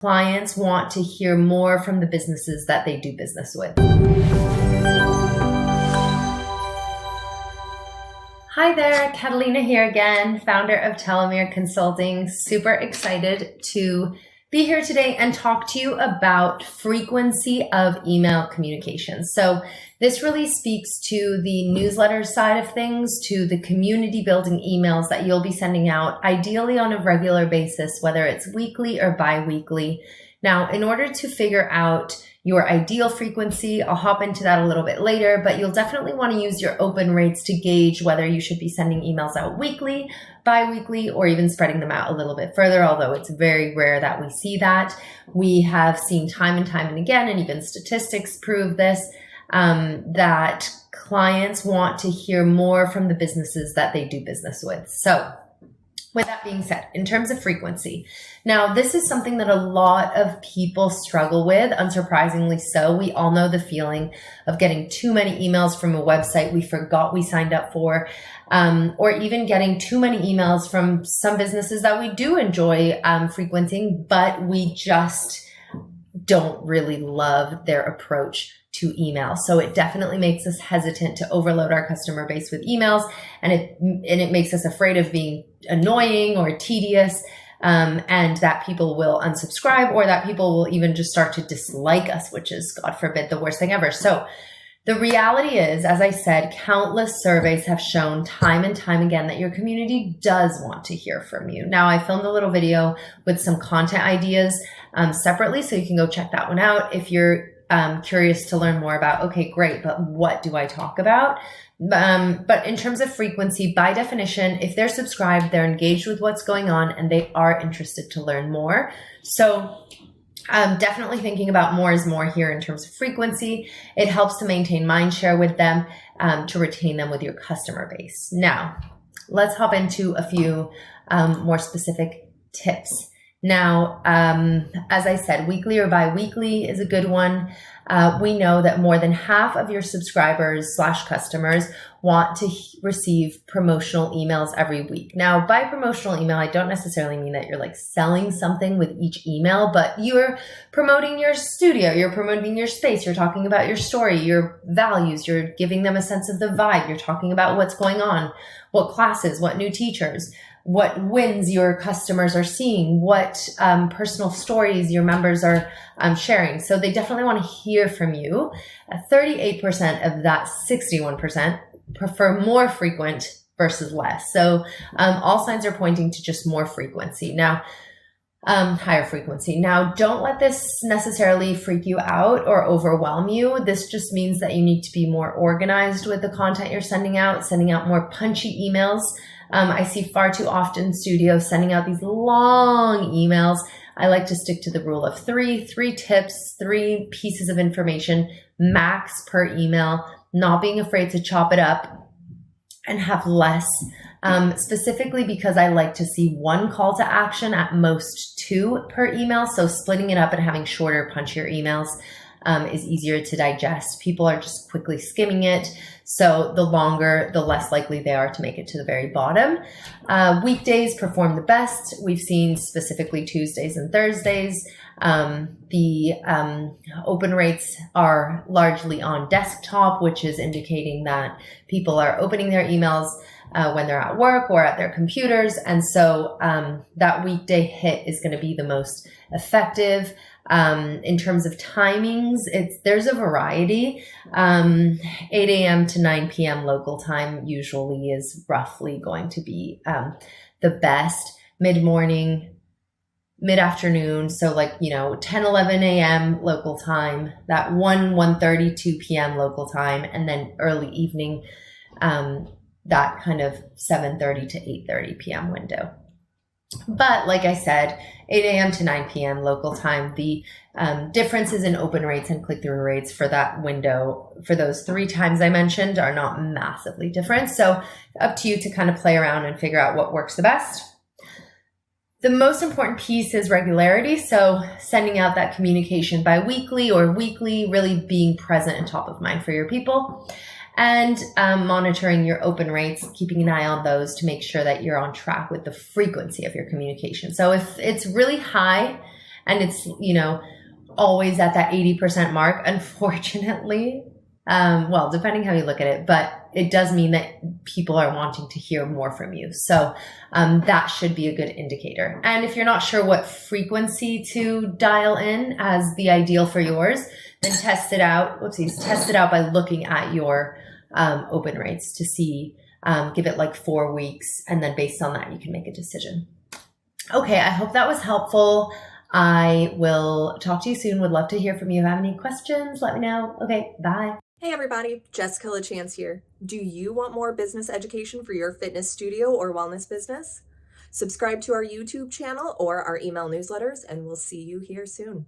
Clients want to hear more from the businesses that they do business with. Hi there, Catalina here again, founder of Telomere Consulting. Super excited to be here today and talk to you about frequency of email communication. So this really speaks to the newsletter side of things, to the community building emails that you'll be sending out, ideally on a regular basis, whether it's weekly or bi-weekly. Now, in order to figure out your ideal frequency, I'll hop into that a little bit later, but you'll definitely want to use your open rates to gauge whether you should be sending emails out weekly, bi-weekly, or even spreading them out a little bit further, although it's very rare that we see that. We have seen time and time and again, and even statistics prove this, that clients want to hear more from the businesses that they do business with. So with that being said, in terms of frequency, now this is something that a lot of people struggle with, unsurprisingly so. We all know the feeling of getting too many emails from a website we forgot we signed up for, or even getting too many emails from some businesses that we do enjoy frequenting, but we just don't really love their approach to email. So it definitely makes us hesitant to overload our customer base with emails, and it makes us afraid of being annoying or tedious, and that people will unsubscribe, or that people will even just start to dislike us, which is, God forbid, the worst thing ever. So the reality is, as I said, countless surveys have shown time and time again that your community does want to hear from you. Now, I filmed a little video with some content ideas separately, so you can go check that one out if you're curious to learn more about, okay, great, but what do I talk about? But in terms of frequency, by definition, if they're subscribed, they're engaged with what's going on, and they are interested to learn more. So definitely thinking about more is more here in terms of frequency. It helps to maintain mind share with them, to retain them with your customer base. Now, let's hop into a few more specific tips. Now, as I said, weekly or bi-weekly is a good one. We know that more than half of your subscribers / customers want to receive promotional emails every week. Now, by promotional email, I don't necessarily mean that you're like selling something with each email, but you're promoting your studio, you're promoting your space, you're talking about your story, your values, you're giving them a sense of the vibe, you're talking about what's going on, what classes, what new teachers, what wins your customers are seeing, what personal stories your members are sharing. So they definitely want to hear from you. 38% of that 61% prefer more frequent versus less. So all signs are pointing to just more frequency. Now, higher frequency. Now, don't let this necessarily freak you out or overwhelm you. This just means that you need to be more organized with the content you're sending out more punchy emails. I see far too often studios sending out these long emails. I like to stick to the rule of three tips, 3 pieces of information max per email, not being afraid to chop it up and have less, specifically because I like to see 1 call to action, at most 2 per email. So splitting it up and having shorter, punchier emails is easier to digest. People are just quickly skimming it. So the longer, the less likely they are to make it to the very bottom. Weekdays perform the best. We've seen specifically Tuesdays and Thursdays. The open rates are largely on desktop, which is indicating that people are opening their emails when they're at work or at their computers. And so that weekday hit is going to be the most effective. In terms of timings, there's a variety. 8 a.m. to 9 p.m. local time usually is roughly going to be the best. Mid-morning, mid-afternoon, so 10, 11 a.m. local time, that 1:30, 2 p.m. local time, and then early evening, that kind of 7:30 to 8:30 p.m. window. But like I said, 8 a.m. to 9 p.m. local time, the differences in open rates and click-through rates for that window, for those 3 times I mentioned, are not massively different. So up to you to kind of play around and figure out what works the best. The most important piece is regularity. So sending out that communication bi-weekly or weekly, really being present and top of mind for your people. And monitoring your open rates, keeping an eye on those to make sure that you're on track with the frequency of your communication. So if it's really high and it's, always at that 80% mark, unfortunately. Well, depending how you look at it, but it does mean that people are wanting to hear more from you. So that should be a good indicator. And if you're not sure what frequency to dial in as the ideal for yours, then test it out. Test it out by looking at your open rates to see, give it like 4 weeks. And then based on that, you can make a decision. Okay, I hope that was helpful. I will talk to you soon. Would love to hear from you. If you have any questions, let me know. Okay, bye. Hey everybody, Jessica LaChance here. Do you want more business education for your fitness studio or wellness business? Subscribe to our YouTube channel or our email newsletters, and we'll see you here soon.